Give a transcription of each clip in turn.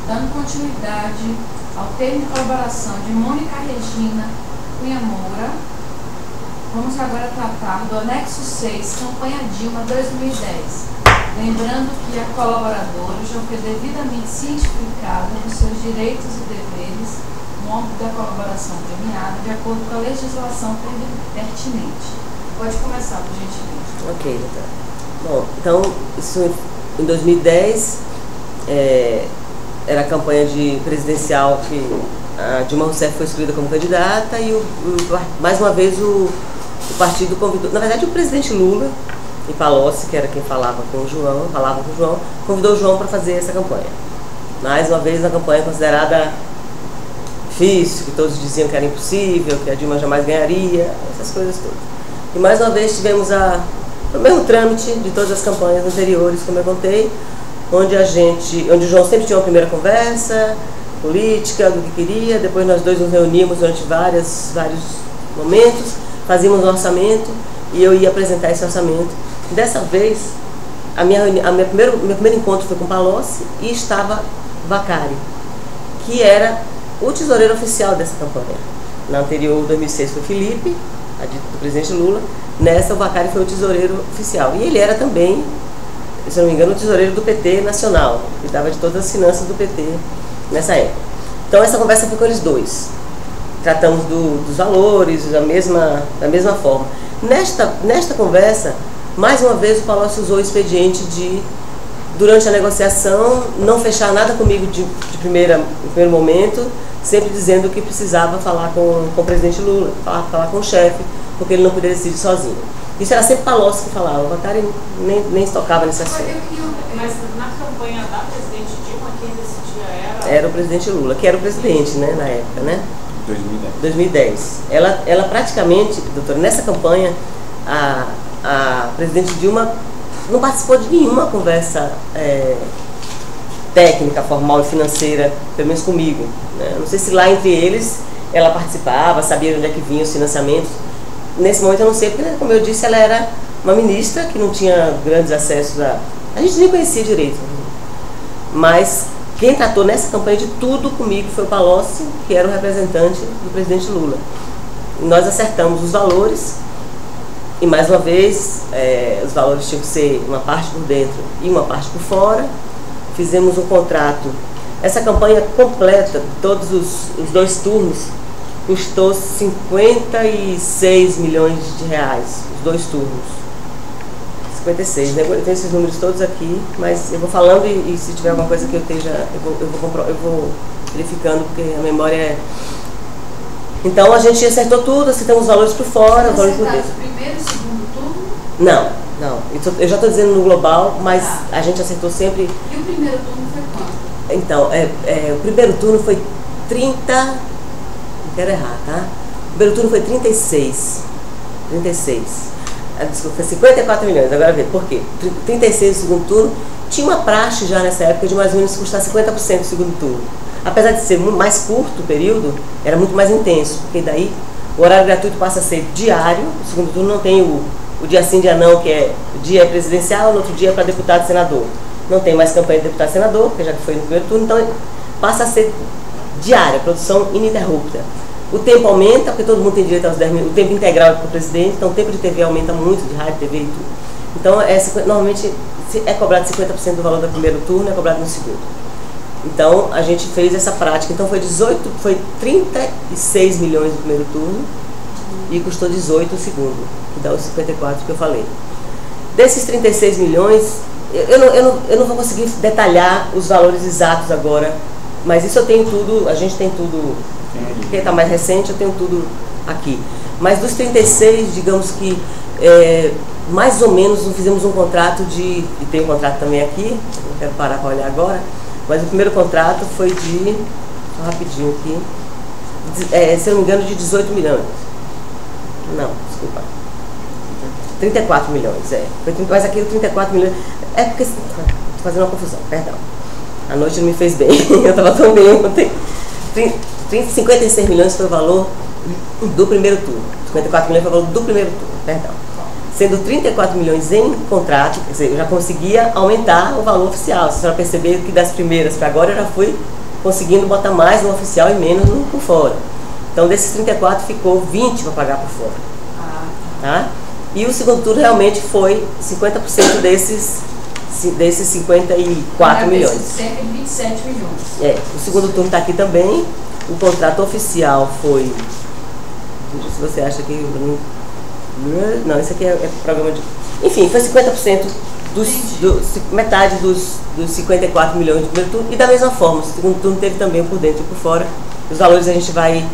dando continuidade ao termo de colaboração de Mônica Regina Cunha Moura, vamos agora tratar do anexo 6, campanha Dilma 2010. Lembrando que a colaboradora já foi devidamente cientificada dos seus direitos e deveres no âmbito da colaboração premiada, de acordo com a legislação pertinente. Pode começar, por gentileza. Ok, doutora. Bom, então, isso em 2010 era a campanha presidencial que a Dilma Rousseff foi escolhida como candidata e, mais uma vez, o partido convidou, na verdade, o presidente Lula e Palocci, que era quem falava com o João, convidou o João para fazer essa campanha. Mais uma vez, uma campanha considerada difícil, que todos diziam que era impossível, que a Dilma jamais ganharia, essas coisas todas. E mais uma vez tivemos o mesmo trâmite de todas as campanhas anteriores, como eu contei, onde o João sempre tinha uma primeira conversa política, do que queria, depois nós dois nos reunimos durante vários momentos, fazíamos um orçamento e eu ia apresentar esse orçamento. Dessa vez, meu primeiro encontro foi com Palocci e estava Vacari, que era o tesoureiro oficial dessa campanha. Na anterior, 2006, foi Felipe, do presidente Lula. Nessa, o Vacari foi o tesoureiro oficial. E ele era também, se não me engano, o tesoureiro do PT nacional, que dava de todas as finanças do PT nessa época. Então, essa conversa foi com eles dois. Tratamos dos valores, da mesma forma. Nesta conversa, mais uma vez, o Palocci usou o expediente de, durante a negociação, não fechar nada comigo de primeiro momento, sempre dizendo que precisava falar com o presidente Lula, falar com o chefe, porque ele não podia decidir sozinho. Isso era sempre Palocci que falava, o Vacari nem se tocava nesse assunto. Mas na campanha da presidente Dilma, quem decidia era o presidente Lula, que era o presidente, né, na época, né? 2010. Ela praticamente, doutora, nessa campanha, a presidente Dilma não participou de nenhuma conversa técnica, formal e financeira, pelo menos comigo, né? Não sei se lá entre eles ela participava, sabia de onde é que vinham os financiamentos. Nesse momento eu não sei, porque, como eu disse, ela era uma ministra que não tinha grandes acessos a gente nem conhecia direito. Mas quem tratou nessa campanha de tudo comigo foi o Palocci, que era o representante do presidente Lula. E nós acertamos os valores e, mais uma vez, os valores tinham que ser uma parte por dentro e uma parte por fora. Fizemos um contrato. Essa campanha completa, todos os dois turnos, custou 56 milhões de reais, os dois turnos. 56, né? Eu tenho esses números todos aqui, mas eu vou falando e se tiver alguma coisa que eu vou verificando, porque a memória é... Então a gente acertou tudo, acertamos os valores por fora, os valores por dentro. O primeiro e o segundo turno? Não. Eu já estou dizendo no global, mas a gente acertou sempre... E o primeiro turno foi quanto? Então, o primeiro turno foi 30... Não quero errar, tá? O primeiro turno foi 36. Desculpa, foi 54 milhões, agora vê, por quê? 36 no segundo turno, tinha uma praxe já nessa época de mais ou menos custar 50% do segundo turno. Apesar de ser mais curto o período, era muito mais intenso, porque daí o horário gratuito passa a ser diário, o segundo turno não tem o dia sim, dia não, que o dia é presidencial, no outro dia é para deputado e senador. Não tem mais campanha de deputado e senador, porque já foi no primeiro turno, então passa a ser diária, produção ininterrupta. O tempo aumenta, porque todo mundo tem direito aos 10 minutos, o tempo integral para o presidente, então o tempo de TV aumenta muito, de rádio, TV e tudo. Então, normalmente, é cobrado 50% do valor do primeiro turno, é cobrado no segundo. Então, a gente fez essa prática. Então, foi 36 milhões no primeiro turno e custou 18 no segundo, que dá os 54 que eu falei. Desses 36 milhões, eu não vou conseguir detalhar os valores exatos agora, mas isso eu tenho tudo, a gente tem tudo. Quem está mais recente, eu tenho tudo aqui. Mas dos 36, digamos que mais ou menos fizemos um contrato e tem um contrato também aqui, não quero parar para olhar agora, mas o primeiro contrato foi só rapidinho aqui, se eu não me engano, de 18 milhões. Não, desculpa. 34 milhões, mas aqui 34 milhões, porque estou fazendo uma confusão, perdão. A noite não me fez bem, eu estava tão bem ontem. 56 milhões foi o valor do primeiro turno. 54 milhões foi o valor do primeiro turno, perdão. sendo 34 milhões em contrato, quer dizer, eu já conseguia aumentar o valor oficial. Se a senhora perceber que das primeiras para agora eu já fui conseguindo botar mais no oficial e menos no por fora. Então desses 34 ficou 20 para pagar por fora. Tá? E o segundo turno realmente foi 50% desses 54 milhões. Cerca de 27 milhões. O segundo turno está aqui também. O contrato oficial foi... Se você acha que... Não, esse aqui é programa de... Enfim, foi 50% metade dos 54 milhões do primeiro turno. E da mesma forma, o segundo turno teve também por dentro e por fora. Os valores a gente vai...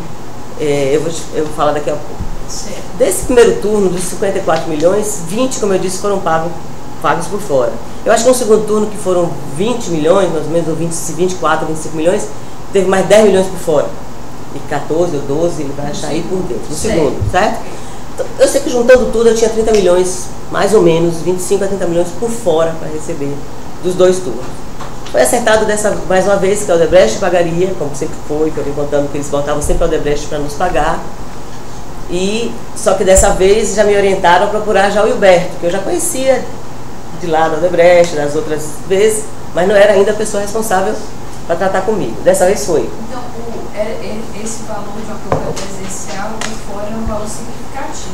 eu vou falar daqui a pouco. Certo. Desse primeiro turno, dos 54 milhões, 20, como eu disse, foram pagos por fora. Eu acho que no segundo turno, que foram 20 milhões, mais ou menos, ou 24, 25 milhões, teve mais 10 milhões por fora. E 14 ou 12 ele vai achar aí por dentro, no segundo, certo? Então, eu sei que juntando tudo eu tinha 30 milhões, mais ou menos, 25 a 30 milhões por fora para receber dos dois turnos. Foi acertado mais uma vez que a Odebrecht pagaria, como sempre foi, que eu venho contando que eles voltavam sempre a Odebrecht para nos pagar. E só que dessa vez já me orientaram a procurar já o Hilberto, que eu já conhecia de lá da Odebrecht, das outras vezes, mas não era ainda a pessoa responsável para tratar comigo. Dessa vez foi. Então, esse valor de uma compra presencial por fora é um valor significativo.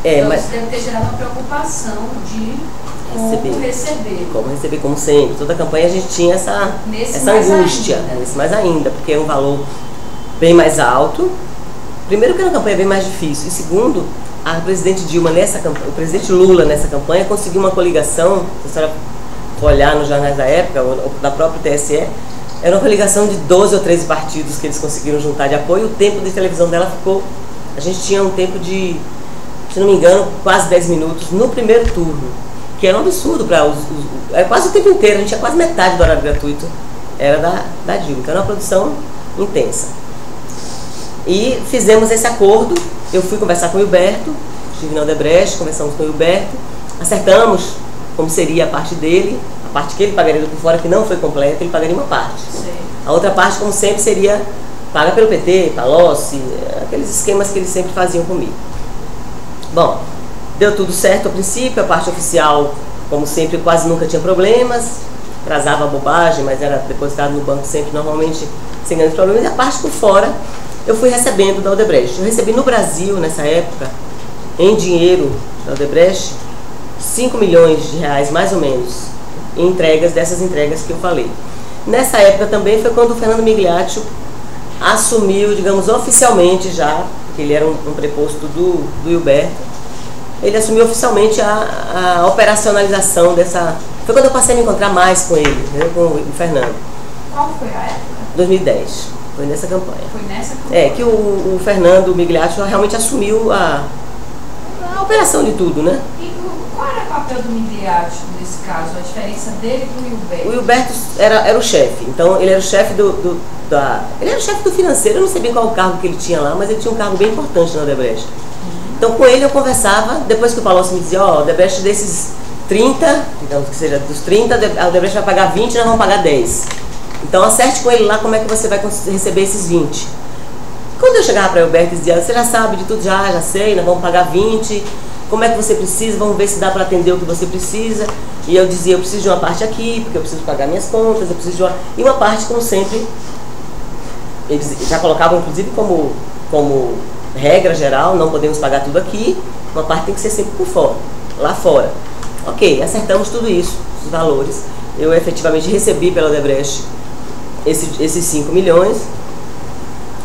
Então, mas isso deve ter gerado uma preocupação de como receber. Como receber, como sempre. Toda a campanha a gente tinha essa angústia, nesse mais ainda, porque é um valor bem mais alto. Primeiro que era uma campanha bem mais difícil, e segundo, a presidente Dilma nessa campanha, o presidente Lula nessa campanha conseguiu uma coligação, se a senhora for olhar nos jornais da época, ou da própria TSE, era uma coligação de 12 ou 13 partidos que eles conseguiram juntar de apoio. O tempo de televisão dela ficou, a gente tinha um tempo de, se não me engano, quase 10 minutos no primeiro turno, que era um absurdo para era quase o tempo inteiro, a gente tinha quase metade do horário gratuito, era da Dilma, então era uma produção intensa. E fizemos esse acordo, eu fui conversar com o Hilberto, estive na Odebrecht, conversamos com o Hilberto, acertamos como seria a parte dele, a parte que ele pagaria por fora, que não foi completa, ele pagaria uma parte. Sim. A outra parte, como sempre, seria paga pelo PT, Palocci, aqueles esquemas que eles sempre faziam comigo. Bom, deu tudo certo ao princípio, a parte oficial, como sempre, quase nunca tinha problemas, atrasava a bobagem, mas era depositado no banco sempre, normalmente, sem grandes problemas, e a parte por fora, eu fui recebendo da Odebrecht. Eu recebi no Brasil, nessa época, em dinheiro da Odebrecht, 5 milhões de reais, mais ou menos, em entregas, dessas entregas que eu falei. Nessa época também foi quando o Fernando Migliaccio assumiu, digamos, oficialmente já, porque ele era um preposto do Hilberto, ele assumiu oficialmente a operacionalização dessa... Foi quando eu passei a me encontrar mais com ele, né, com o Fernando. Qual foi a época? 2010. Foi nessa campanha. Foi nessa campanha? Que o Fernando Migliaccio realmente assumiu a operação de tudo, né? E qual era o papel do Migliaccio nesse caso? A diferença dele com o Hilberto? O Hilberto era o chefe. Então ele era o chefe ele era o chefe do financeiro. Eu não sei bem qual o cargo que ele tinha lá, mas ele tinha um cargo bem importante na Odebrecht. Então com ele eu conversava, depois que o Palocci me dizia, ó, Odebrecht desses 30, digamos que seja dos 30, a Odebrecht vai pagar 20 e nós vamos pagar 10. Então acerte com ele lá como é que você vai receber esses 20. Quando eu chegava para o Hilberto e dizia, você já sabe de tudo, já sei, nós vamos pagar 20, como é que você precisa, vamos ver se dá para atender o que você precisa. E eu dizia, eu preciso de uma parte aqui, porque eu preciso pagar minhas contas, eu preciso de uma... E uma parte, como sempre, eles já colocavam inclusive como regra geral, não podemos pagar tudo aqui, uma parte tem que ser sempre por fora, lá fora. Ok, acertamos tudo isso, os valores. Eu efetivamente recebi pela Odebrecht esses 5 milhões,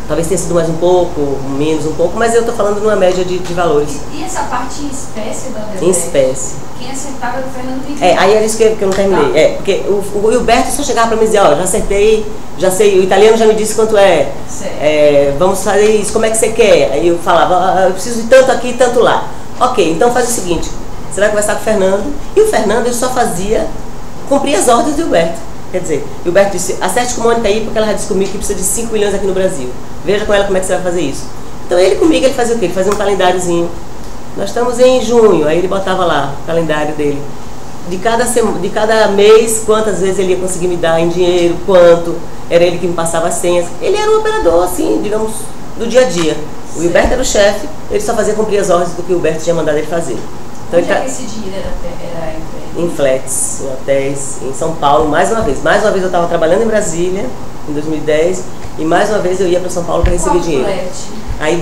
talvez tenha sido mais um pouco, menos um pouco, mas eu estou falando numa média de valores. E essa parte em espécie da Odebrecht? Em espécie. Quem acertava era o Fernando Migliaccio. Aí era isso que eu não terminei. Tá. Porque o Hilberto só chegava para me dizer, ó, já acertei, já sei, o italiano já me disse quanto é. Vamos fazer isso, como é que você quer? Aí eu falava, eu preciso de tanto aqui e tanto lá. Ok, então faz o seguinte, você vai conversar com o Fernando, e o Fernando ele só cumprir as ordens do Hilberto. Quer dizer, o Hilberto disse, acerte com a Mônica aí, porque ela já disse comigo que precisa de 5 milhões aqui no Brasil. Veja com ela como é que você vai fazer isso. Então ele comigo, ele fazia o quê? Ele fazia um calendáriozinho. Nós estamos em junho, aí ele botava lá o calendário dele. De cada mês, quantas vezes ele ia conseguir me dar em dinheiro, quanto, era ele que me passava as senhas. Ele era um operador, assim, digamos, do dia a dia. O Hilberto era o chefe, ele só fazia cumprir as ordens do que o Hilberto tinha mandado ele fazer. Então, onde é que esse dinheiro era entregue? Em flats, em hotéis, em São Paulo, mais uma vez. Mais uma vez eu estava trabalhando em Brasília, em 2010, e mais uma vez eu ia para São Paulo para receber Qual dinheiro. flat? Aí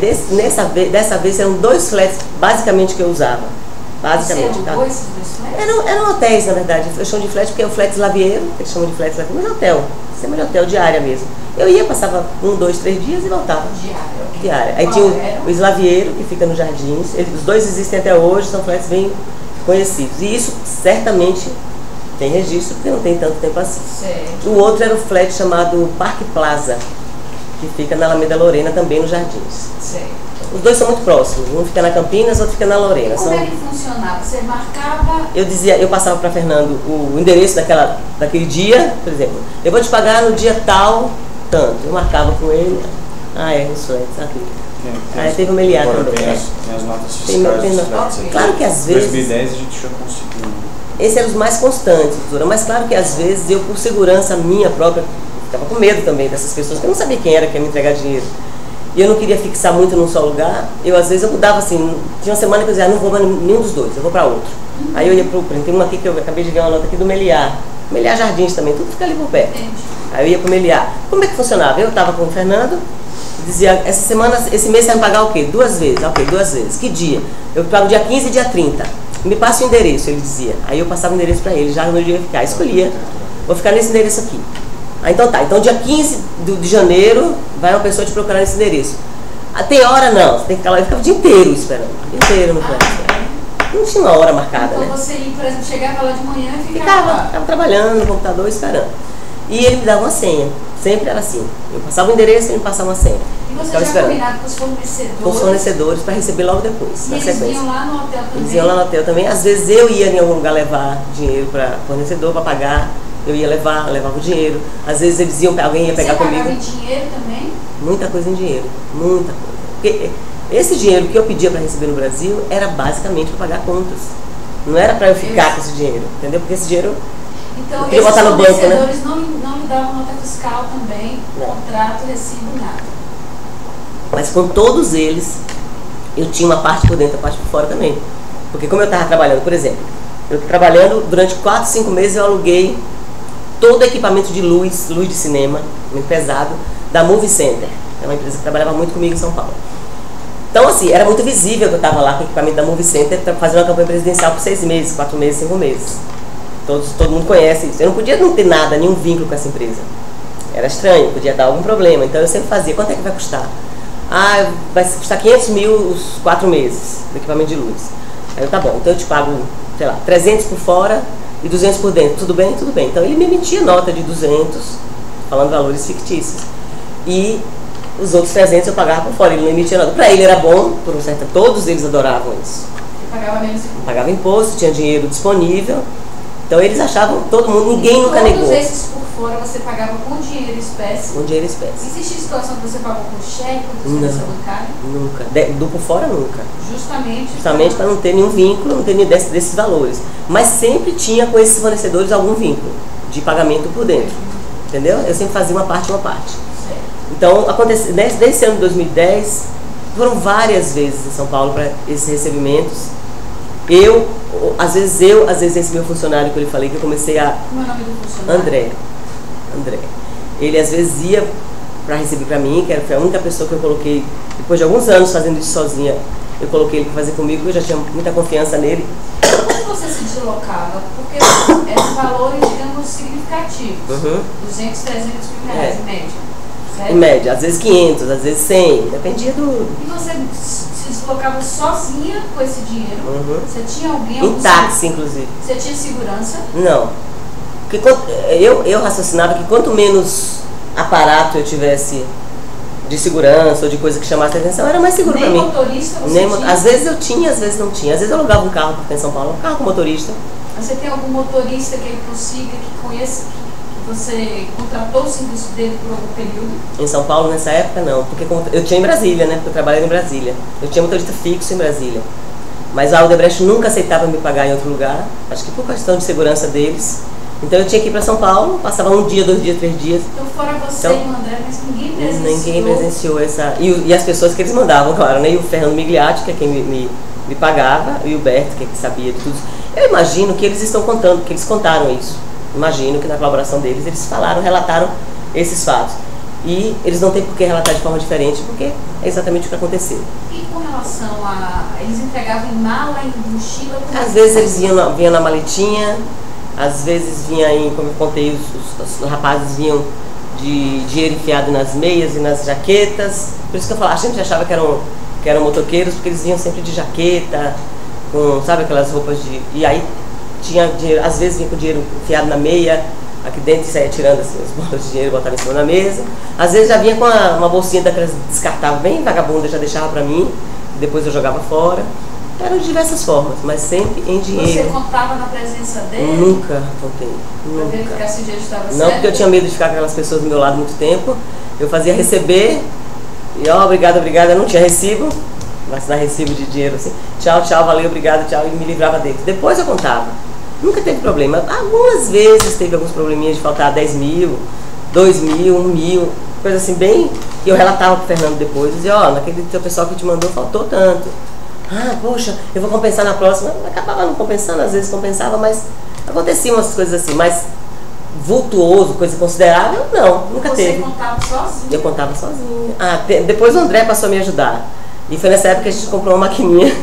dessa vez eram 2 flats basicamente que eu usava. Basicamente. Você alugou esses 2 flats? Eram hotéis, na verdade. Eu chamo de flat porque é o flat lavieiro, eles chamam de flat lavieiro, mas é hotel. Sistema de hotel, diária mesmo. Eu ia, passava 1, 2, 3 dias e voltava. Diária. Aí tinha o Slavieiro, que fica nos Jardins. Os dois existem até hoje, são flats bem conhecidos. E isso certamente tem registro, porque não tem tanto tempo assim. Certo. O outro era o flat chamado Parque Plaza, que fica na Alameda Lorena, também nos Jardins. Certo. Os dois são muito próximos, um fica na Campinas, outro fica na Lorena. E como é que funcionava? Você marcava... Eu passava para Fernando o endereço daquele dia, por exemplo, eu vou te pagar no dia tal, tanto. Eu marcava com ele, isso é, sabe? Aí teve o Meliá também. Tem as notas fiscais dos flats aqui. Claro que às vezes... Em 2010 a gente já conseguiu. Esses eram os mais constantes, doutora, mas claro que às vezes eu, por segurança minha própria, ficava com medo também dessas pessoas, porque eu não sabia quem era que ia me entregar dinheiro. E eu não queria fixar muito num só lugar. Às vezes eu mudava assim, tinha uma semana que eu dizia, não vou para nenhum dos dois, eu vou para outro. Aí eu ia pro tem uma aqui que eu acabei de ver uma nota aqui do Meliá. Meliá Jardins também, tudo fica ali por perto. Aí eu ia pro Meliá. Como é que funcionava? Eu estava com o Fernando, dizia, esse mês você vai me pagar o quê? 2 vezes. Ok, 2 vezes. Que dia? Eu pago dia 15 e dia 30. Me passa o endereço, ele dizia. Aí eu passava o endereço para ele, já no dia eu ia ficar. Escolhia, vou ficar nesse endereço aqui. Então tá, então dia 15 de janeiro vai uma pessoa te procurar nesse endereço. Tem hora não, você tem que ficar lá, eu ficava o dia inteiro esperando, o dia inteiro no flat. Não tinha uma hora marcada, então, né? Então você ia, por exemplo, chegava lá de manhã e ficava trabalhando no computador esperando. E ele me dava uma senha, sempre era assim. Eu passava o endereço e ele me passava uma senha. E você ficava já esperando. combinado com os fornecedores? Com os fornecedores para receber logo depois, e na eles sequência. iam lá no hotel também? Eles iam lá no hotel também. Às vezes eu ia em algum lugar levar dinheiro para fornecedor para pagar. Eu ia levava o dinheiro. Às vezes eles iam, alguém ia pegar comigo. Você pagava em dinheiro também? Muita coisa em dinheiro, muita coisa. Porque esse dinheiro que eu pedia para receber no Brasil era basicamente para pagar contas. Não era para eu ficar com esse dinheiro, entendeu? Porque esse dinheiro então, eu queria botar no banco, né? Os fornecedores não lhe davam nota fiscal também, contrato, recibo, nada. Mas com todos eles, eu tinha uma parte por dentro, a parte por fora também. Porque como eu estava trabalhando, por exemplo, durante 4, 5 meses eu aluguei todo o equipamento de luz de cinema, muito pesado, da Movie Center. É uma empresa que trabalhava muito comigo em São Paulo. Então, assim, era muito visível que eu estava lá com o equipamento da Movie Center fazendo uma campanha presidencial por 6 meses, 4 meses, 5 meses. Todo mundo conhece isso. Eu não podia não ter nada, nenhum vínculo com essa empresa. Era estranho, podia dar algum problema. Então eu sempre fazia, quanto é que vai custar? Vai custar 500 mil os 4 meses do equipamento de luz. Aí eu, tá bom, então eu te pago, sei lá, 300 por fora e 200 por dentro. Tudo bem? Tudo bem. Então ele me emitia nota de 200, falando valores fictícios. E os outros 300 eu pagava por fora, ele não emitia nota. Para ele era bom, por um certo, todos eles adoravam isso. Pagava menos imposto. Pagava imposto, tinha dinheiro disponível. Então eles achavam, todo mundo, ninguém nunca negou. Todos esses por fora você pagava com dinheiro espécie? Com dinheiro espécie. Existe situação que você pagou com cheque, com transferência bancária? Nunca. Do por fora nunca. Justamente para não ter nenhum vínculo, não ter nenhum desses valores. Mas sempre tinha com esses fornecedores algum vínculo de pagamento por dentro. Entendeu? Eu sempre fazia uma parte. Então, desde esse ano de 2010, foram várias vezes em São Paulo para esses recebimentos. Às vezes esse meu funcionário que eu lhe falei, que eu comecei a... Como é o nome do funcionário? André. Ele às vezes ia para receber para mim, que foi a única pessoa que eu coloquei, depois de alguns anos fazendo isso sozinha, eu coloquei ele para fazer comigo, eu já tinha muita confiança nele. Como você se deslocava? Porque eram valores, digamos, significativos. 200, 300 mil reais em média. Certo? Em média, às vezes 500, às vezes 100, dependia do... E você se deslocava sozinha com esse dinheiro? Você tinha alguém... Em táxi, inclusive. Você tinha segurança? Não. Porque eu raciocinava que quanto menos aparato eu tivesse de segurança ou de coisa que chamasse a atenção, era mais seguro para mim. Nem motorista você tinha? Às vezes eu tinha, às vezes não tinha. Às vezes eu alugava um carro para ficar em São Paulo, um carro com motorista. Você tem algum motorista que ele consiga, que conheça, que você contratou o serviço dele por algum período? Em São Paulo, nessa época, não. Porque eu tinha em Brasília, né? Porque eu trabalhava em Brasília. Eu tinha motorista fixo em Brasília. Mas a Aldebrecht nunca aceitava me pagar em outro lugar. Acho que por questão de segurança deles. Então eu tinha que ir para São Paulo, passava 1 dia, 2 dias, 3 dias. Então fora você e o André, mas ninguém presenciou essa... E as pessoas que eles mandavam, claro, né? E o Fernando Migliatti, que é quem me me pagava, e o Berto, que sabia de tudo. Eu imagino que eles estão contando, que eles contaram isso. Imagino que na colaboração deles eles falaram, relataram esses fatos. E eles não têm por que relatar de forma diferente, porque é exatamente o que aconteceu. E com relação a... eles entregavam em mala, em mochila? Às vezes eles vinham na maletinha, às vezes vinha em, como eu contei, os rapazes vinham de dinheiro enfiado nas meias e nas jaquetas. Por isso que eu falava, a gente achava que eram motoqueiros, porque eles vinham sempre de jaqueta, com, sabe, aquelas roupas de... E aí tinha dinheiro, às vezes vinha com dinheiro enfiado na meia, aqui dentro, e saía tirando assim, as bolas de dinheiro e botava em cima da mesa. Às vezes já vinha com uma bolsinha daquelas descartáveis, bem vagabunda, já deixava pra mim, depois eu jogava fora. Eram de diversas formas, mas sempre em dinheiro. Você contava na presença dele? Nunca contei. Pra verificar se o dinheiro estava certo? Não, porque eu tinha medo de ficar com aquelas pessoas do meu lado muito tempo. Eu fazia receber, e ó, obrigado, obrigado, eu não tinha recibo, mas dar recibo de dinheiro assim. Tchau, tchau, valeu, obrigado, tchau, e me livrava deles. Depois eu contava. Nunca teve problema. Algumas vezes teve alguns probleminhas de faltar 10 mil, 2 mil, 1 mil, coisa assim bem... E eu relatava pro Fernando depois, dizia, ó, naquele teu pessoal que te mandou faltou tanto. Ah, poxa, eu vou compensar na próxima. Acabava não compensando, às vezes compensava, mas aconteciam umas coisas assim, mas vultuoso, coisa considerável, não, nunca teve. Você contava sozinho? Eu contava sozinha. Ah, depois o André passou a me ajudar. E foi nessa época que a gente comprou uma maquininha,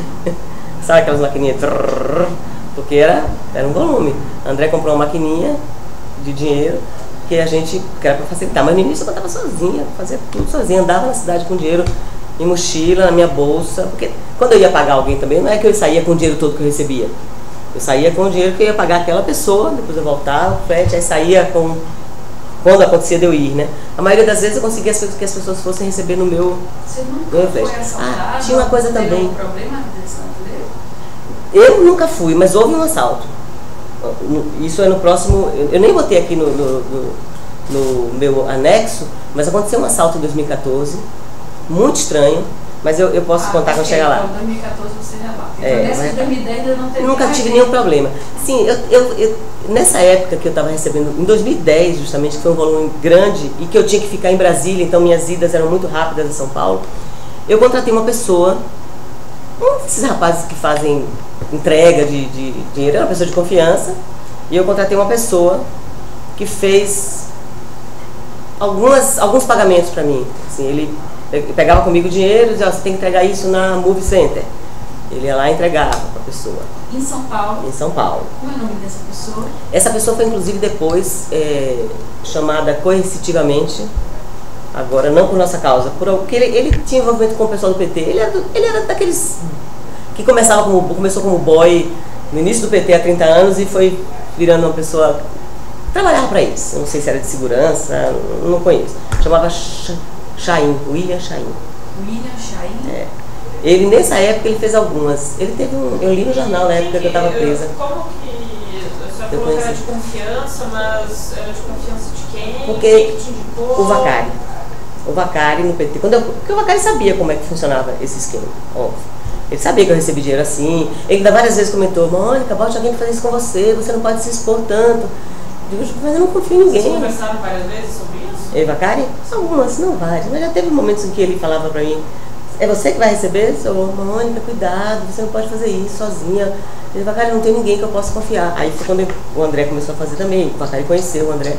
sabe aquelas maquininhas? Porque era um volume. André comprou uma maquininha de dinheiro que era para facilitar. Mas no início eu contava sozinha, fazia tudo sozinha, andava na cidade com dinheiro em mochila, na minha bolsa. Porque quando eu ia pagar alguém também, não é que eu saía com o dinheiro todo que eu recebia. Eu saía com o dinheiro que eu ia pagar aquela pessoa, depois eu voltava, frete, aí saía com... Quando acontecia de eu ir, né? A maioria das vezes eu conseguia que as pessoas fossem receber no meu... Você nunca foi assaltado? Tinha uma coisa também. Um problema desse natureza? Eu nunca fui, mas houve um assalto. Isso é no próximo... Eu nem botei aqui no meu anexo, mas aconteceu um assalto em 2014, muito estranho, mas eu posso contar quando chegar lá. Então, em 2014 você já lá. Então, nessa de 2010 eu não teve nunca tive nenhum problema. Sim, nessa época que eu estava recebendo, em 2010 justamente, que foi um volume grande e que eu tinha que ficar em Brasília, então minhas idas eram muito rápidas a São Paulo, eu contratei uma pessoa, um desses rapazes que fazem entrega de dinheiro, era uma pessoa de confiança, e eu contratei uma pessoa que fez alguns pagamentos para mim. Assim, ele pegava comigo o dinheiro e dizia, você tem que entregar isso na Move Center. Ele ia lá e entregava para a pessoa. Em São Paulo? Em São Paulo. Como é o nome dessa pessoa? Essa pessoa foi inclusive depois chamada coercitivamente, agora não por nossa causa, porque ele tinha envolvimento com o pessoal do PT. Ele era daqueles que começou como boy no início do PT há 30 anos e foi virando uma pessoa... Trabalhava para eles. Eu não sei se era de segurança, não conheço. Chamava Chaim, William Chaim. William Chaim? Ele, nessa época, ele fez algumas. Ele teve eu li no jornal na época que eu estava presa. Como que... A senhora falou que era de confiança, mas era de confiança de quem? Porque quem que te indicou? O Vacari no PT. Porque o Vacari sabia como é que funcionava esse esquema, óbvio. Ele sabia que eu recebi dinheiro assim. Ele ainda várias vezes comentou, Mônica, bote alguém para fazer isso com você não pode se expor tanto. Mas eu não confio em ninguém. Vocês conversaram várias vezes sobre isso? E Vacari? Algumas, não várias. Mas já teve momentos em que ele falava para mim, é você que vai receber? Sou, Mônica, cuidado, você não pode fazer isso sozinha. Ele, Vacari, não tem ninguém que eu possa confiar. Aí foi quando o André começou a fazer também. O Vacari conheceu o André.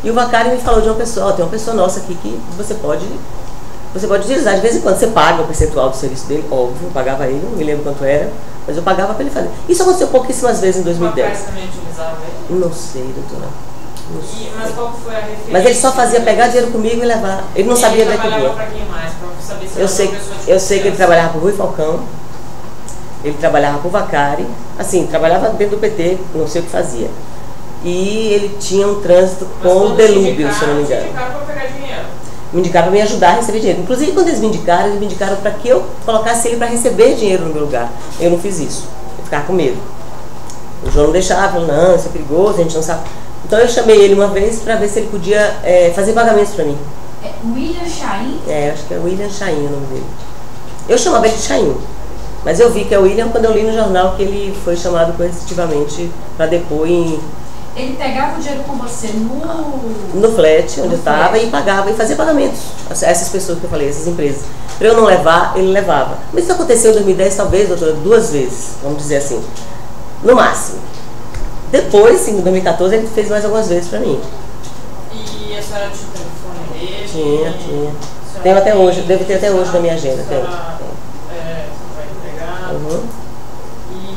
E o Vacari me falou de uma pessoa, tem uma pessoa nossa aqui que você pode utilizar. De vez em quando você paga o percentual do serviço dele, óbvio, eu pagava ele, não me lembro quanto era, mas eu pagava para ele fazer. Isso aconteceu pouquíssimas vezes em 2010. O Vacari também utilizava ele? Não sei, doutora. Mas qual foi a referência? Mas ele só fazia pegar dinheiro comigo e levar. Ele não sabia onde é que eu ia. Ele trabalhava para quem mais? Para saber se eu sei que ele trabalhava para o Rui Falcão, ele trabalhava para o Vacari, assim, trabalhava dentro do PT, não sei o que fazia. E ele tinha um trânsito com o Delúbio, se eu não me engano. Me indicaram para pegar dinheiro? Me indicaram para me ajudar a receber dinheiro. Inclusive, quando eles me indicaram para que eu colocasse ele para receber dinheiro no meu lugar. Eu não fiz isso, eu ficava com medo. O João não deixava, falou, não, isso é perigoso, a gente não sabe. Então eu chamei ele uma vez para ver se ele podia fazer pagamentos para mim. William Chaim? Acho que é William Chaim o nome dele. Eu chamava ele de Chaim, mas eu vi que é William quando eu li no jornal que ele foi chamado coercitivamente para depor em Ele pegava o dinheiro com você no flat, onde eu estava, e pagava, e fazia pagamentos a essas pessoas que eu falei, essas empresas. Para eu não levar, ele levava. Mas isso aconteceu em 2010, talvez, doutora, 2 vezes, vamos dizer assim, no máximo. Depois, em 2014, ele fez mais algumas vezes para mim. E a senhora tinha o telefone dele? Tinha. Tenho até hoje, devo ter até hoje na minha agenda. Vai entregar. Uhum.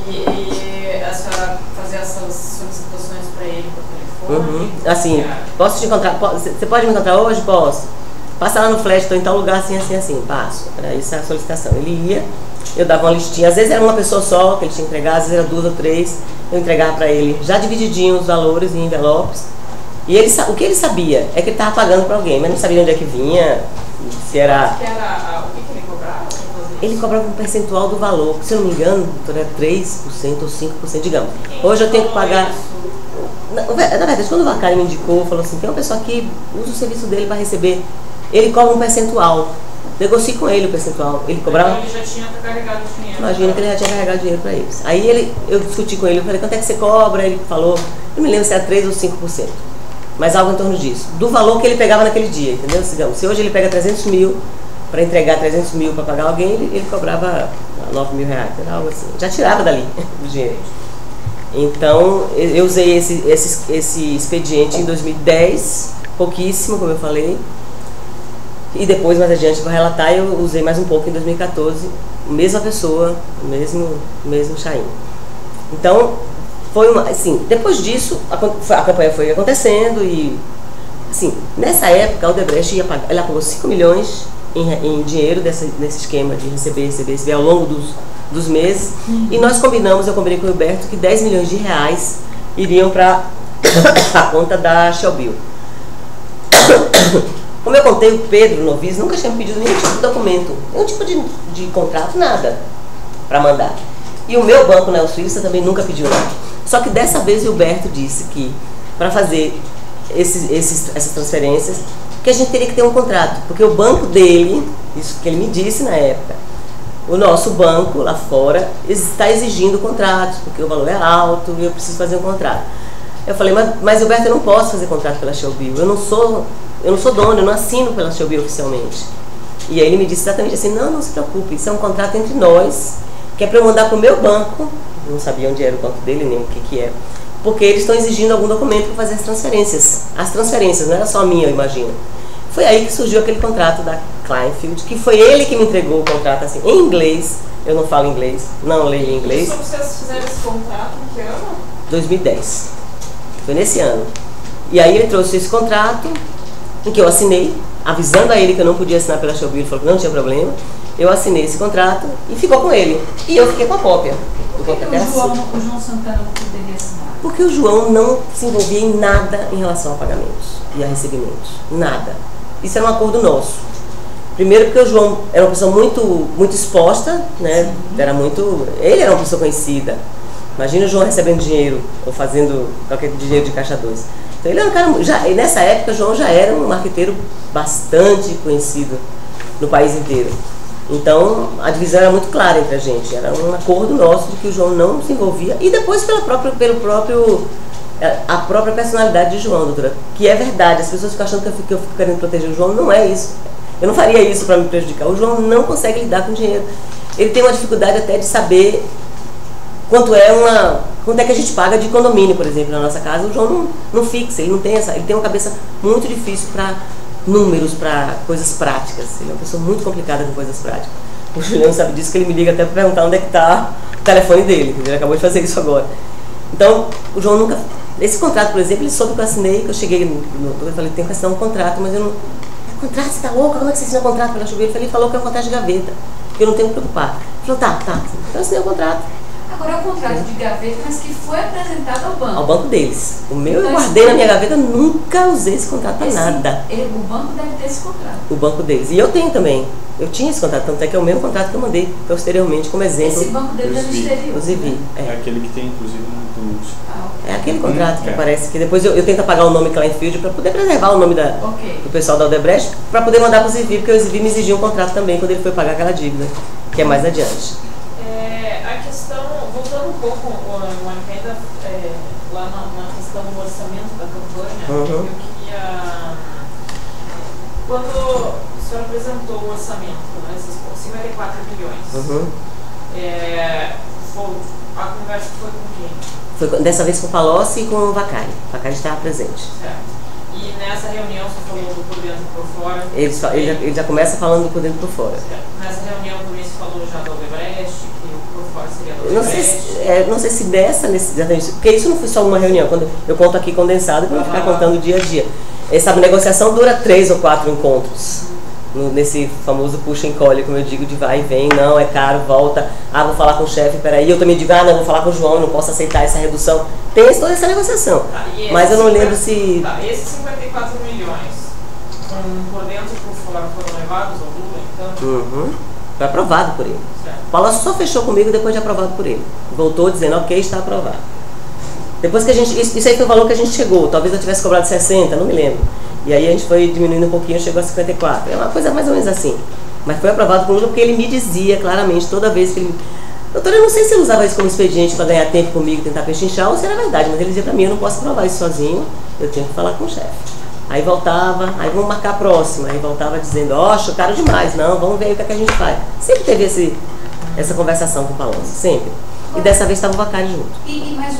E a senhora fazia essas solicitações para ele por telefone? Uhum. Assim, posso te encontrar? Você pode me encontrar hoje? Posso. Passa lá no flash, estou em tal lugar, assim, passo. Era isso a solicitação. Ele ia, eu dava uma listinha, às vezes era uma pessoa só que ele tinha que entregar, às vezes era 2 ou 3, eu entregava para ele, já divididinho os valores em envelopes. E ele, o que ele sabia é que ele estava pagando para alguém, mas não sabia onde é que vinha, se era... O que ele cobrava? Ele cobrava um percentual do valor, se eu não me engano, era 3% ou 5%, digamos. Hoje eu tenho que pagar... Na verdade, quando o Vacari me indicou, falou assim, tem uma pessoa que usa o serviço dele para receber, ele cobra um percentual. Negocie com ele o percentual. Ele cobrava... Então ele já tinha carregado o dinheiro. Imagina que ele já tinha carregado dinheiro para eles. Aí eu discuti com ele, eu falei, quanto é que você cobra? Ele falou, eu me lembro se era 3% ou 5%. Mas algo em torno disso. Do valor que ele pegava naquele dia, entendeu? Digamos, se hoje ele pega 300 mil, para entregar 300 mil para pagar alguém, ele cobrava 9 mil reais, algo assim. Já tirava dali o dinheiro. Então, eu usei esse expediente em 2010, pouquíssimo, como eu falei. E depois, mais adiante, para relatar, eu usei mais um pouco em 2014, mesma pessoa, o mesmo Chaim. Então, foi assim, depois disso, a campanha foi acontecendo e, assim, nessa época, a Odebrecht ela pagou 5 milhões em dinheiro nesse esquema de receber ao longo dos meses. E nós eu combinei com o Roberto que 10 milhões de reais iriam para a conta da Shelby. Como eu contei, o Pedro Novis nunca tinha me pedido nenhum tipo de documento, nenhum tipo de contrato, nada, para mandar. E o meu banco na Suíça também nunca pediu nada. Só que dessa vez o Huberto disse que para fazer essas transferências, que a gente teria que ter um contrato, porque o banco dele, isso que ele me disse na época, o nosso banco lá fora está exigindo contratos, porque o valor é alto e eu preciso fazer um contrato. Eu falei, mas Huberto, eu não posso fazer contrato pela Shelby, eu não sou dono, eu não assino pela Shelby oficialmente. E aí ele me disse exatamente assim, não se preocupe, isso é um contrato entre nós, que é para eu mandar para o meu banco, não sabia onde era o banco dele, nem o que é, porque eles estão exigindo algum documento para fazer as transferências, não era só a minha, eu imagino. Foi aí que surgiu aquele contrato da Kleinfeld, que foi ele que me entregou o contrato assim, em inglês, eu não falo inglês, não leio inglês. Como vocês fizeram esse contrato, em que ano? 2010, foi nesse ano. E aí ele trouxe esse contrato, em que eu assinei, avisando a ele que eu não podia assinar pela Shelby, ele falou que não tinha problema. Eu assinei esse contrato e ficou com ele. E eu fiquei com a cópia do contrato. O João Santana não poderia assinar? Porque o João não se envolvia em nada em relação a pagamentos e a recebimentos. Nada. Isso era um acordo nosso. Primeiro porque o João era uma pessoa muito exposta, né? Ele era uma pessoa conhecida. Imagina o João recebendo dinheiro ou fazendo qualquer dinheiro de caixa 2. Então ele era um cara, nessa época o João já era um marqueteiro bastante conhecido no país inteiro. Então a divisão era muito clara entre a gente, era um acordo nosso de que o João não se envolvia, e depois a própria personalidade de João, doutora, que é verdade. As pessoas ficam achando que eu fico querendo proteger o João, não é isso. Eu não faria isso para me prejudicar. O João não consegue lidar com dinheiro. Ele tem uma dificuldade até de saber quanto é que a gente paga de condomínio, por exemplo, na nossa casa. O João não fixa, ele tem uma cabeça muito difícil para números, para coisas práticas. Ele é uma pessoa muito complicada com coisas práticas. O Juliano sabe disso, que ele me liga até para perguntar onde é que está o telefone dele. Ele acabou de fazer isso agora. Então, o João nunca... Esse contrato, por exemplo, ele soube que eu assinei, que eu cheguei eu falei, tem que assinar um contrato, mas eu não... Contrato, você tá louca? Como é que você assina um contrato pela Shelby? Ele falou que é um contrato de gaveta, que eu não tenho que preocupar. Ele falou, tá. Então eu assinei o contrato. Agora é um contrato de gaveta, mas que foi apresentado ao banco. Ao banco deles. O meu eu guardei na minha gaveta, nunca usei esse contrato para nada. O banco deve ter esse contrato. O banco deles. E eu tenho também. Eu tinha esse contrato, tanto é que é o mesmo contrato que eu mandei posteriormente como exemplo. Esse banco deles é no exterior. Inclusive. É aquele que tem, inclusive, no anúncio. É aquele contrato que aparece, que depois eu tento apagar o nome Kleinfeld para poder preservar o nome do pessoal da Odebrecht, para poder mandar para o Zivi, porque o Zivi me exigiu um contrato também quando ele foi pagar aquela dívida, que é mais adiante. A questão, voltando um pouco, Mônica, ainda lá na questão Eu queria... Quando o senhor apresentou o orçamento, né, esses 54 milhões, a conversa foi com quem? Foi dessa vez com o Palocci e com o Vacari. O Vacari estava presente. Certo. E nessa reunião você falou do por dentro e por fora? Ele já começa falando do por dentro e por fora. Certo. Nessa reunião também se falou já do Odebrecht, que o por fora seria do Odebrecht. Não sei se dessa necessidade, porque isso não foi só uma reunião. Quando eu conto aqui condensado, para não ficar contando dia a dia. Essa negociação dura 3 ou 4 encontros. Nesse famoso puxa e encolhe, como eu digo, de vai e vem, não, é caro, volta, vou falar com o chefe, peraí, eu também digo, não, vou falar com o João, não posso aceitar essa redução. Tem toda essa negociação, mas eu não lembro se... Esses 54 milhões, por dentro e por fora, foram levados ao Lula, então? Foi aprovado por ele. Certo. O Palocci só fechou comigo depois de aprovado por ele. Voltou dizendo, ok, está aprovado. Depois que a gente... Isso aí foi o valor que a gente chegou, talvez eu tivesse cobrado 60, não me lembro. E aí a gente foi diminuindo um pouquinho, chegou a 54. É uma coisa mais ou menos assim. Mas foi aprovado por Lula porque ele me dizia claramente, toda vez que ele... Doutor, eu não sei se ele usava isso como expediente para ganhar tempo comigo, tentar pechinchar, ou se era verdade. Mas ele dizia para mim, eu não posso aprovar isso sozinho, eu tenho que falar com o chefe. Aí voltava, aí vamos marcar a próxima. Aí voltava dizendo, chocaram demais, não, vamos ver o que, é que a gente faz. Sempre teve essa conversação com o Palocci, sempre. E dessa vez estava o Vacari junto. Mas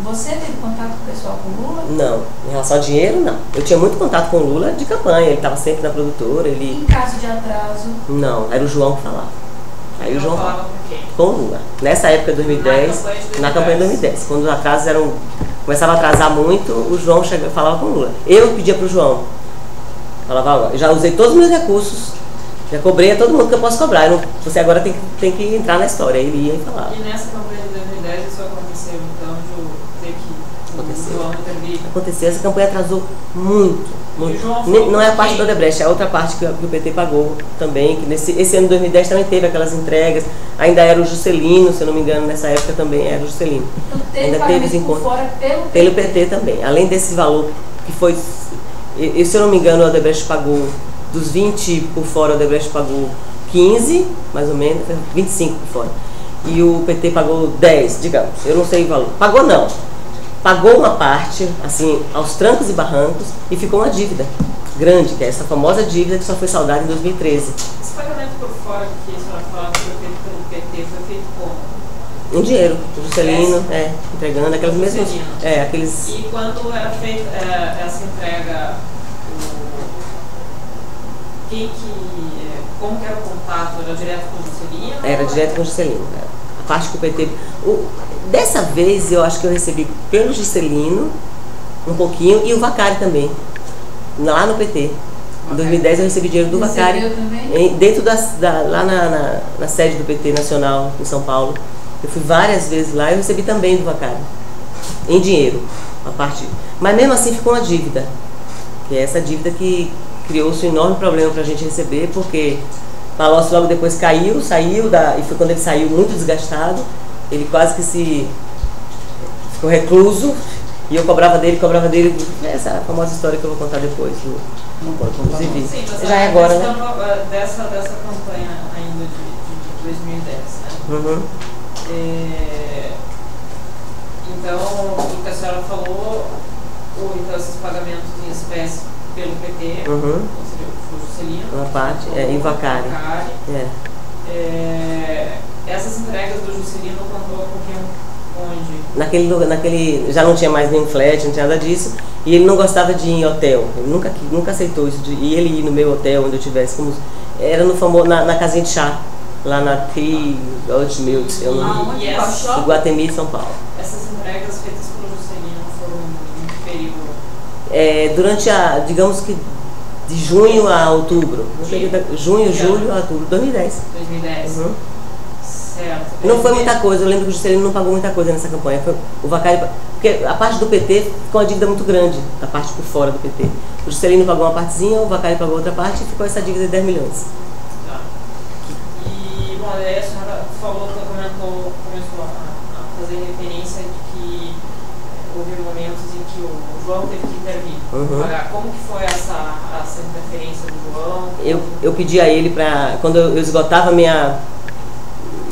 você teve contato com o pessoal com o Lula? Não. Em relação ao dinheiro, não. Eu tinha muito contato com o Lula de campanha. Ele estava sempre na produtora. Em caso de atraso? Não. Era o João que falava. Aí o João falava com quem? Com o Lula. Nessa época de 2010. Na campanha de 2010. Quando os atrasos começava a atrasar muito, o João falava com o Lula. Eu pedia para o João. Falava, eu já usei todos os meus recursos. Já cobrei a todo mundo que eu posso cobrar. Você agora tem que entrar na história. Ele ia e falava. E nessa campanha de 2010 isso aconteceu, então, de ter que o João intervir? Aconteceu. Essa campanha atrasou muito. Não é a parte do Odebrecht, é a outra parte que o PT pagou também. Que esse ano de 2010 também teve aquelas entregas. Ainda era o Juscelino, se eu não me engano, nessa época também era o Juscelino. Então, ainda teve os encontros fora pelo PT também. Além desse valor que foi, se eu não me engano, o Odebrecht pagou dos 20 por fora, o Odebrecht pagou 15, mais ou menos, 25 por fora. E o PT pagou 10, digamos, eu não sei o valor. Pagou não. Pagou uma parte, assim, aos trancos e barrancos, e ficou uma dívida grande, que é essa famosa dívida que só foi saldada em 2013. Esse pagamento por fora que a senhora fala que foi feito pelo PT, foi feito como? Em dinheiro, o Juscelino, entregando aquelas mesmas... aqueles... E quando era feita essa entrega, como que era o contato? Era direto com o Juscelino? Era direto com o Juscelino. A parte que o PT... Dessa vez eu acho que eu recebi pelo Juscelino um pouquinho e o Vacari também, lá no PT. Em 2010 eu recebi dinheiro do Vacari dentro lá na sede do PT Nacional em São Paulo. Eu fui várias vezes lá e eu recebi também do Vacari, em dinheiro, a parte. Mas mesmo assim ficou uma dívida, que é essa dívida que criou-se um enorme problema para a gente receber, porque Palocci logo depois saiu, e foi quando ele saiu muito desgastado, ele quase que ficou recluso, e eu cobrava dele, essa famosa história que eu vou contar depois, inclusive. Sim, já é agora, né? Dessa campanha ainda de 2010, né? Então, o que a senhora falou, então esses pagamentos em espécie pelo PT, ou seja, o Juscelino, uma parte, e o Vacari. Essas entregas do Juscelino ocorriam onde? Naquele, já não tinha mais nenhum flat, não tinha nada disso, e ele não gostava de ir em hotel, ele nunca aceitou isso, e ele ir no meu hotel, onde eu tivesse, era no famoso, na casinha de chá, lá na Goldmilk, em Guatemi, São Paulo. Essas entregas feitas pelo Juscelino foram em que período? Durante digamos que de junho a outubro, junho, julho a outubro, 2010. 2010. Certo. Não foi muita coisa, eu lembro que o Juscelino não pagou muita coisa nessa campanha. O Vacari, porque a parte do PT ficou uma dívida muito grande, a parte por fora do PT. O Juscelino pagou uma partezinha, o Vacari pagou outra parte e ficou essa dívida de 10 milhões. Tá. E, bom, aí a senhora começou a fazer referência de que houve momentos em que o João teve que intervir. Como que foi essa interferência do João? Eu pedi a ele quando eu esgotava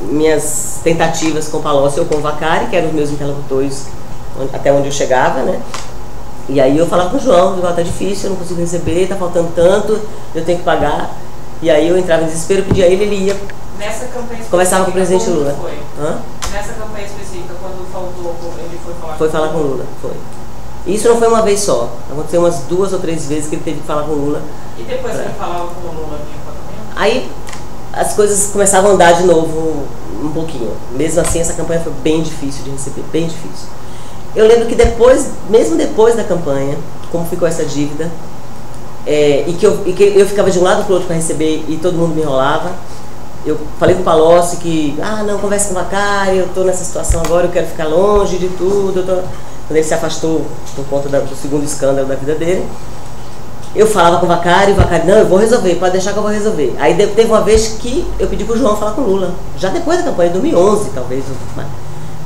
minhas tentativas com o Palocci ou com o Vacari, que eram os meus interlocutores até onde eu chegava, né? E aí eu falava com o João, tá difícil, eu não consigo receber, tá faltando tanto, eu tenho que pagar. E aí eu entrava em desespero, pedia a ele, ele ia. Nessa campanha específica, conversava com o presidente Lula. Foi? Hã? Nessa campanha específica, quando faltou, ele foi falar Foi falar com o Lula, foi. Isso não foi uma vez só, aconteceu umas 2 ou 3 vezes que ele teve que falar com o Lula. E depois que ele falava com o Lula, vinha para o Aí as coisas começavam a andar de novo um pouquinho. Mesmo assim, essa campanha foi bem difícil de receber, bem difícil. Eu lembro que depois, mesmo depois da campanha, como ficou essa dívida, e que eu ficava de um lado para o outro para receber e todo mundo me enrolava, eu falei com o Palocci que, não, conversa com o Vacari, eu estou nessa situação agora, eu quero ficar longe de tudo. Quando ele se afastou por conta do segundo escândalo da vida dele, eu falava com o Vacari, não, eu vou resolver, pode deixar que eu vou resolver. Aí teve uma vez que eu pedi pro João falar com o Lula, já depois da campanha, em 2011 talvez.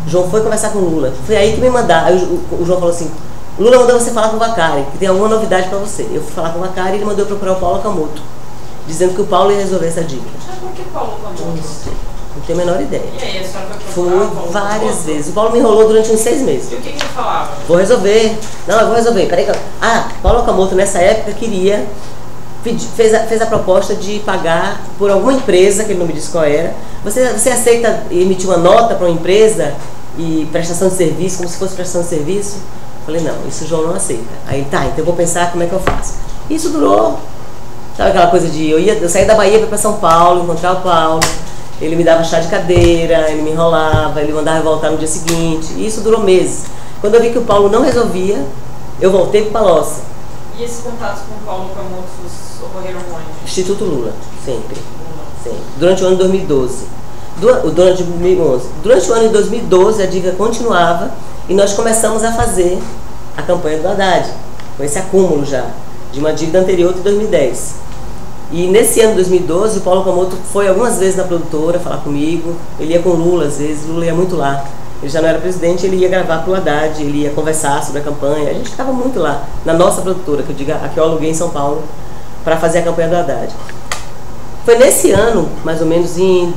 O João foi conversar com o Lula, foi aí que me mandaram. Aí o João falou assim, Lula mandou você falar com o Vacari, que tem alguma novidade para você. Eu fui falar com o Vacari e ele mandou eu procurar o Paulo Okamoto, dizendo que o Paulo ia resolver essa dívida. Mas por que Paulo Okamoto? Não tenho a menor ideia. E aí, a senhora foi procurar o Paulo várias Okamoto? vezes. O Paulo me enrolou durante uns 6 meses. E o que ele falava? Vou resolver. Não, eu vou resolver. Peraí que Paulo Okamoto nessa época queria, fez a proposta de pagar por alguma empresa, que ele não me disse qual era. Você aceita emitir uma nota para uma empresa e prestação de serviço, como se fosse prestação de serviço? Eu falei, não, isso o João não aceita. Aí, tá, então eu vou pensar como é que eu faço. Isso durou, sabe aquela coisa de, eu saí da Bahia para São Paulo, encontrar o Paulo, ele me dava chá de cadeira, ele me enrolava, ele mandava eu voltar no dia seguinte, e isso durou meses. Quando eu vi que o Paulo não resolvia, eu voltei para o Palocci. E esses contatos com o Paulo Okamoto ocorreram onde? Instituto Lula, sempre. Sempre. Durante o ano de 2012. Durante 2011. Durante o ano de 2012 a dívida continuava e nós começamos a fazer a campanha do Haddad, com esse acúmulo já, de uma dívida anterior de 2010. E nesse ano de 2012 o Paulo Okamoto foi algumas vezes na produtora falar comigo, ele ia com o Lula às vezes, o Lula ia muito lá. Ele já não era presidente, ele ia gravar para o Haddad, ele ia conversar sobre a campanha, a gente ficava muito lá, na nossa produtora, que eu digo, a que eu aluguei em São Paulo, para fazer a campanha do Haddad. Foi nesse ano, mais ou menos em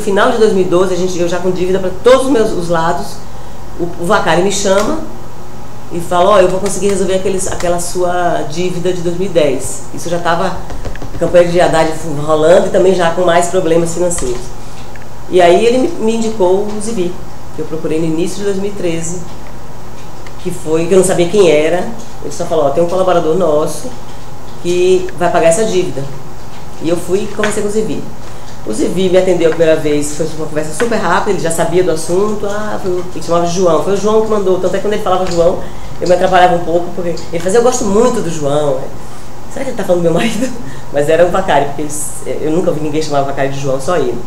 final de 2012, eu já com dívida para todos os lados, o Vacari me chama e fala, eu vou conseguir resolver aquela sua dívida de 2010. Isso já estava, a campanha de Haddad rolando e também já com mais problemas financeiros. E aí ele me indicou o Zivi, que eu procurei no início de 2013, que eu não sabia quem era. Ele só falou, tem um colaborador nosso que vai pagar essa dívida. E eu fui e conversei com o Zivi. O Zivi me atendeu a primeira vez, foi uma conversa super rápida, ele já sabia do assunto, ele chamava de João, foi o João que mandou, tanto é que quando ele falava João, eu me atrapalhava um pouco, porque ele fazia, eu gosto muito do João. Será que ele está falando do meu marido? Mas era o Vacari, porque eu nunca vi ninguém chamar o Vacari de João, só ele.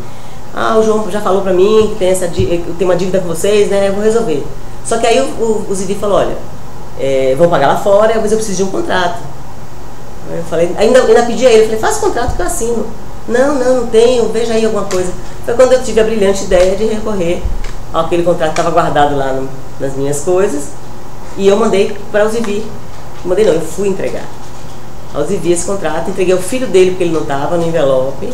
O João já falou pra mim que tem uma dívida com vocês, né? Eu vou resolver. Só que aí o Zivi falou, olha, vão pagar lá fora, mas eu preciso de um contrato. Eu falei, ainda pedi a ele, falei, faça o contrato que eu assino. Não tenho, veja aí alguma coisa. Foi quando eu tive a brilhante ideia de recorrer àquele contrato que estava guardado lá nas minhas coisas. E eu mandei para o Zivi. Eu fui entregar ao Zivi esse contrato, entreguei ao filho dele, porque ele não estava, no envelope.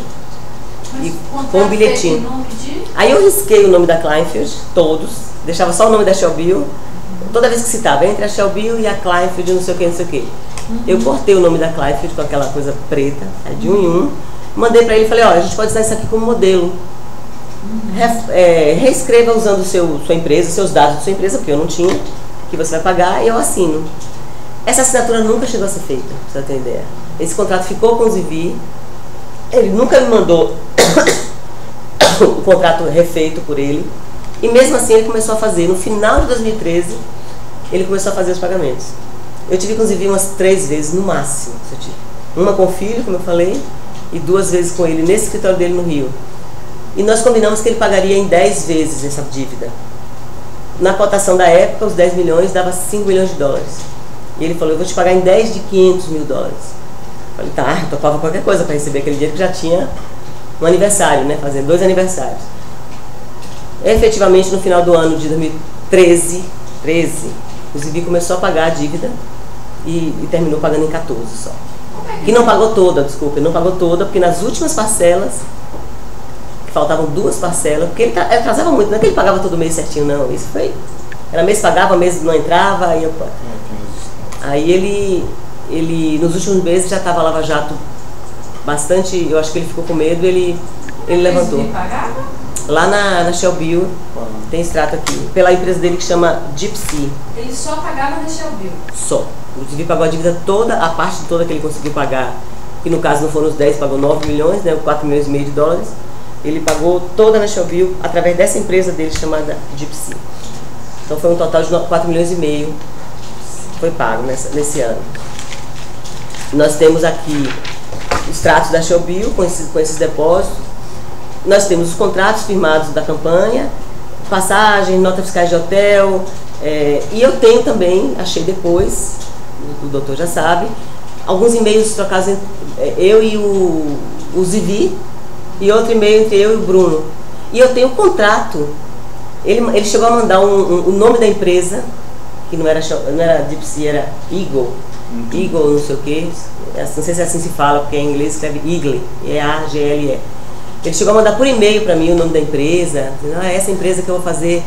Mas E com um bilhetinho. Nome de... Aí eu risquei o nome da Kleinfeld, todos, deixava só o nome da Shelby. Toda vez que citava, entre a Shelby e a Kleinfeld, não sei o que. Eu cortei o nome da Kleinfeld com aquela coisa preta, de um em um, mandei para ele e falei, a gente pode usar isso aqui como modelo. Reescreva usando sua empresa, seus dados da sua empresa, porque eu não tinha, que você vai pagar, e eu assino. Essa assinatura nunca chegou a ser feita, pra você ter ideia. Esse contrato ficou com o Zivi, ele nunca me mandou o contrato refeito por ele, e mesmo assim ele começou a fazer, no final de 2013, ele começou a fazer os pagamentos. Eu tive com o Zivi umas 3 vezes no máximo, uma com o filho, como eu falei, e 2 vezes com ele nesse escritório dele no Rio. E nós combinamos que ele pagaria em 10 vezes essa dívida. Na cotação da época, os 10 milhões dava 5 milhões de dólares. E ele falou, eu vou te pagar em 10 de 500 mil dólares. Eu falei, tá, eu topava qualquer coisa para receber aquele dinheiro, que já tinha um aniversário, né, fazendo 2 aniversários. Efetivamente, no final do ano de 2013, o Zivi começou a pagar a dívida e terminou pagando em 14 só. Que não pagou toda, desculpa, não pagou toda, porque nas últimas parcelas, que faltavam 2 parcelas, porque ele atrasava muito, não é que ele pagava todo mês certinho, não, isso foi, era mês pagava, mês não entrava, aí eu... Aí ele nos últimos meses já estava Lava Jato bastante, eu acho que ele ficou com medo, ele levantou. Ele pagava? Lá na Shell Bio, tem extrato aqui, pela empresa dele que chama Gypsy. Ele só pagava na Shell Bio? Só. O Zivi pagou a dívida toda, a parte toda que ele conseguiu pagar, que no caso não foram os 10, pagou 9 milhões, né, 4 milhões e meio de dólares. Ele pagou toda na Shell Bio através dessa empresa dele chamada Gypsy. Então foi um total de 4 milhões e meio foi pago nesse ano. Nós temos aqui os extratos da Shell Bio com esses depósitos. Nós temos os contratos firmados da campanha, passagens, notas fiscais de hotel, e eu tenho também, achei depois, o doutor já sabe, alguns e-mails trocados entre eu e o Zivi, e outro e-mail entre eu e o Bruno. E eu tenho um contrato, ele chegou a mandar o nome da empresa, que não era Gypsy, era Eagle, Eagle não sei o que, não sei se assim se fala, porque em inglês escreve Eagle, E-A-G-L-E. Ele chegou a mandar por e-mail para mim o nome da empresa, dizendo, é essa empresa que eu vou fazer,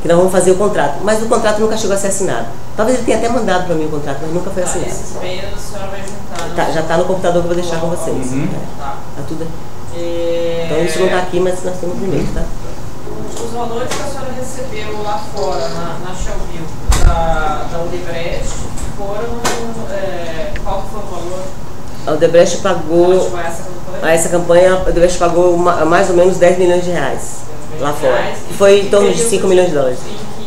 que nós vamos fazer o contrato. Mas o contrato nunca chegou a ser assinado. Talvez ele tenha até mandado para mim o contrato, mas nunca foi assinado. Esses e-mails a senhora vai juntar. Já está no computador que eu vou deixar com vocês. Tá tudo. Então isso não está aqui, mas nós temos e-mail, tá? Os valores que a senhora recebeu lá fora, na Shell Bio, da Odebrecht, foram, qual foi o valor? A Odebrecht pagou, essa campanha, a Odebrecht pagou mais ou menos 10 milhões de reais lá fora. Foi em torno de 5 milhões de dólares.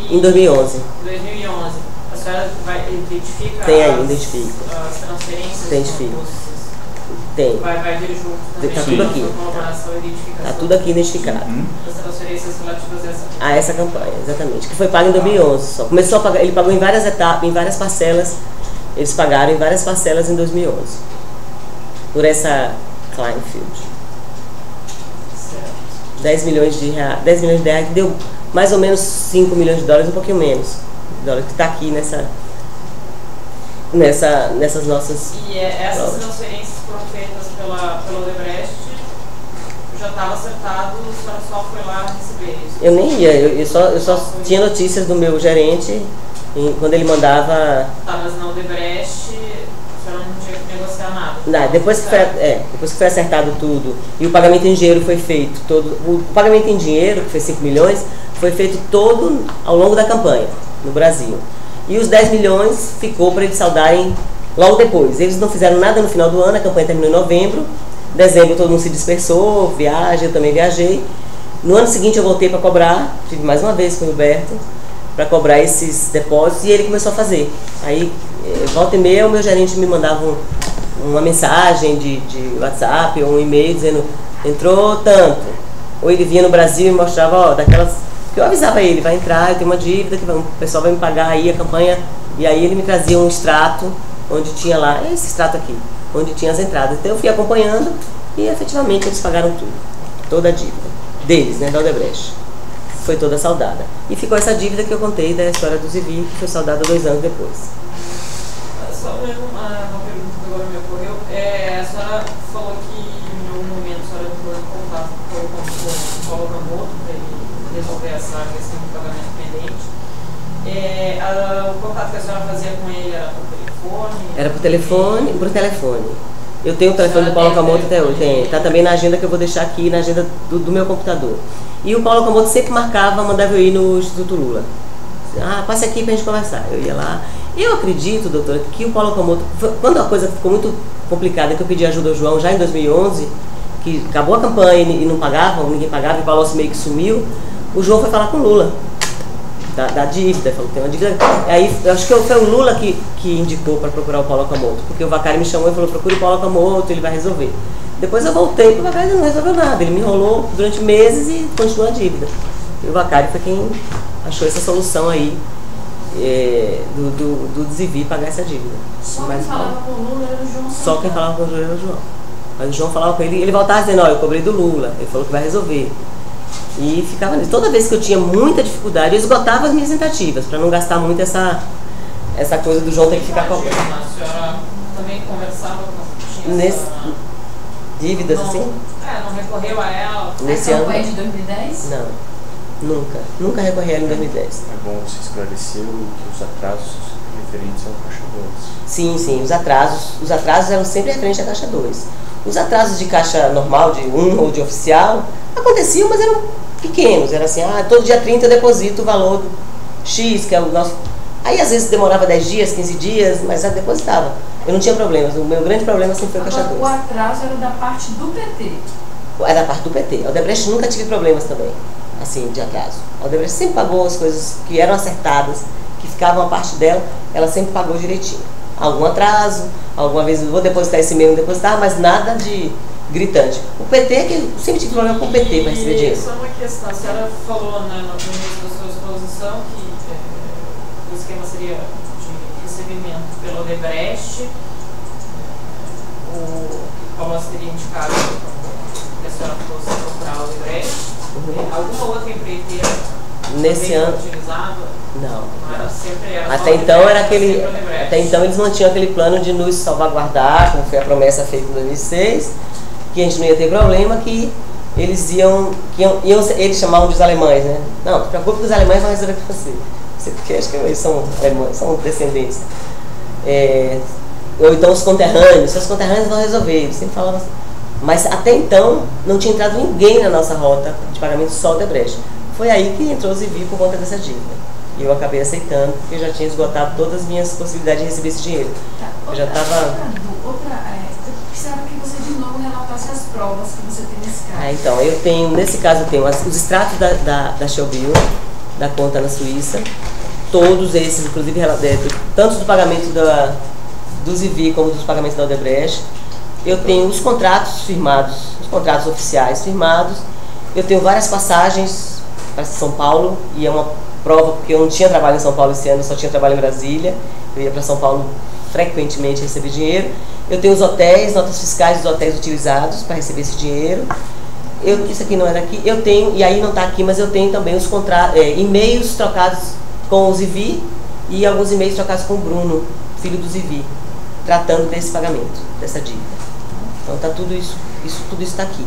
Em 2011. 2011. A senhora identifica tem aí, identifico. As transferências? Identifico. Tem. Vai vir junto também. Tá tudo aqui. Tá tudo aqui identificado. As transferências relativas a essa campanha, exatamente. Que foi pago em 2011 só. Começou a pagar, ele pagou em várias etapas, em várias parcelas. Eles pagaram em várias parcelas em 2011. Por essa Kleinfield. 10 milhões de reais, que deu mais ou menos 5 milhões de dólares, um pouquinho menos. Dólar que está aqui nessas nossas. E essas transferências foram feitas pela Odebrecht, já estava acertado, a senhora só foi lá receber isso? Eu nem ia, eu só tinha notícias do meu gerente quando ele mandava. Tá, mas na Odebrecht a senhora não tinha que negociar nada? Não, depois que foi acertado tudo e o pagamento em dinheiro foi feito, o pagamento em dinheiro, que foi 5 milhões, foi feito todo ao longo da campanha, no Brasil. E os 10 milhões ficou para eles saldarem logo depois. Eles não fizeram nada no final do ano, a campanha terminou em novembro. Em dezembro todo mundo se dispersou, eu também viajei. No ano seguinte eu voltei para cobrar, tive mais uma vez com o Roberto, para cobrar esses depósitos e ele começou a fazer. Aí, volta e meia, o meu gerente me mandava uma mensagem de WhatsApp ou um e-mail dizendo, entrou tanto. Ou ele vinha no Brasil e mostrava, daquelas... Eu avisava ele, vai entrar, eu tenho uma dívida, que o pessoal vai me pagar aí a campanha. E aí ele me trazia um extrato, onde tinha lá, esse extrato aqui, onde tinha as entradas. Então eu fui acompanhando e efetivamente eles pagaram tudo. Toda a dívida deles, né, da Odebrecht. Foi toda saldada. E ficou essa dívida que eu contei da história do Zivi, que foi saldada 2 anos depois. Só uma pergunta que agora me ocorreu. A senhora falou que em algum momento a senhora entrou em contato com o Paulo Camoto para ele resolver essa questão do pagamento pendente. O contato que a senhora fazia com ele era por telefone? Era por telefone. Eu tenho o telefone do Paulo Camoto até hoje. Está também na agenda que eu vou deixar aqui, na agenda do meu computador. E o Paulo Camoto sempre marcava, mandava eu ir no Instituto Lula. Passe aqui para a gente conversar. Eu ia lá. Eu acredito, doutora, que o Paulo Camoto, quando a coisa ficou muito complicada, que eu pedi ajuda ao João já em 2011, que acabou a campanha e não pagavam, ninguém pagava, e o Palocci meio que sumiu, o João foi falar com o Lula, da dívida, falou que tem uma dívida. Aí eu acho que foi o Lula que indicou para procurar o Paulo Camoto, porque o Vacari me chamou e falou, procure o Paulo Camoto, ele vai resolver. Depois eu voltei para o Vacari e não resolveu nada, ele me enrolou durante meses e continuou a dívida. E o Vacari foi quem achou essa solução aí, do Zivi pagar essa dívida. Só quem falava com o Lula era o João. Só quem falava com o Lula era o João. Mas o João falava com ele voltava dizendo, eu cobrei do Lula, ele falou que vai resolver. E ficava nisso. Toda vez que eu tinha muita dificuldade, eu esgotava as minhas tentativas, para não gastar muito essa coisa do João ter que ficar cobrando. A senhora também conversava com dívidas assim? Não recorreu a ela? Nesse ano de 2010? Não, nunca recorri a ela em 2010. É bom você esclarecer que os atrasos referentes ao Caixa 2. Sim, sim, os atrasos eram sempre referentes à Caixa 2. Os atrasos de caixa normal, de ou de oficial, aconteciam, mas eram pequenos. Era assim, todo dia 30 eu deposito o valor X, que é o nosso... Aí às vezes demorava 10 dias, 15 dias, mas já depositava. Eu não tinha problemas, o meu grande problema sempre foi o Caixa 2. O atraso era da parte do PT? Era da parte do PT. A Odebrecht nunca tive problemas também, assim, de atraso. A Odebrecht sempre pagou as coisas que eram acertadas, que ficavam a parte dela, ela sempre pagou direitinho. Algum atraso, alguma vez eu vou depositar esse mesmo, depositar, mas nada de gritante. O PT, que eu sempre tive problema com o PT para receber dinheiro. Só uma questão, a senhora falou, né, no início da sua exposição que o esquema seria de recebimento pelo Odebrecht, o Palmas teria indicado que a senhora fosse procurar o Odebrecht, alguma outra empreiteira nesse ano utilizava? não. Era sempre, era até então eles mantinham aquele plano de nos salvaguardar, como foi a promessa feita em 2006, que a gente não ia ter problema, que eles eles chamavam de os alemães, né? Não, se preocupe que os alemães vão resolver com você. Porque acho que eles são alemães, são descendentes. Ou então os conterrâneos, seus conterrâneos vão resolver, eles sempre falavam assim. Mas até então não tinha entrado ninguém na nossa rota de pagamento, só o Odebrecht. Foi aí que entrou o Zivi por conta dessa dívida. E eu acabei aceitando, porque eu já tinha esgotado todas as minhas possibilidades de receber esse dinheiro. Eu já estava... Eu precisava que você de novo relatasse as provas que você tem nesse caso. Então, nesse caso eu tenho os extratos da Shellbill, da conta na Suíça, todos esses, inclusive tanto do pagamento do Zivi como dos pagamentos da Odebrecht. Eu tenho os contratos firmados, os contratos oficiais firmados. Eu tenho várias passagens para São Paulo, e é uma prova porque eu não tinha trabalho em São Paulo esse ano, só tinha trabalho em Brasília. Eu ia para São Paulo frequentemente receber dinheiro. Eu tenho os hotéis, notas fiscais dos hotéis utilizados para receber esse dinheiro. Isso aqui não é daqui. Eu tenho, e aí não está aqui, mas eu tenho também os e-mails trocados com o Zivi e alguns e-mails trocados com o Bruno, filho do Zivi, tratando desse pagamento, dessa dívida. Então está tudo isso está aqui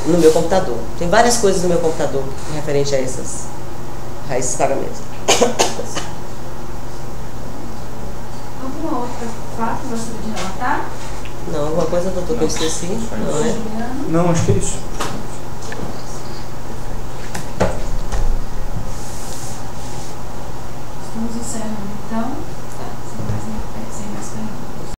no meu computador. Tem várias coisas no meu computador referente a esses pagamentos. Alguma outra fato que você gostaria de relatar? Não, alguma coisa, doutor, que eu esqueci? Não, né? Não, acho que é isso.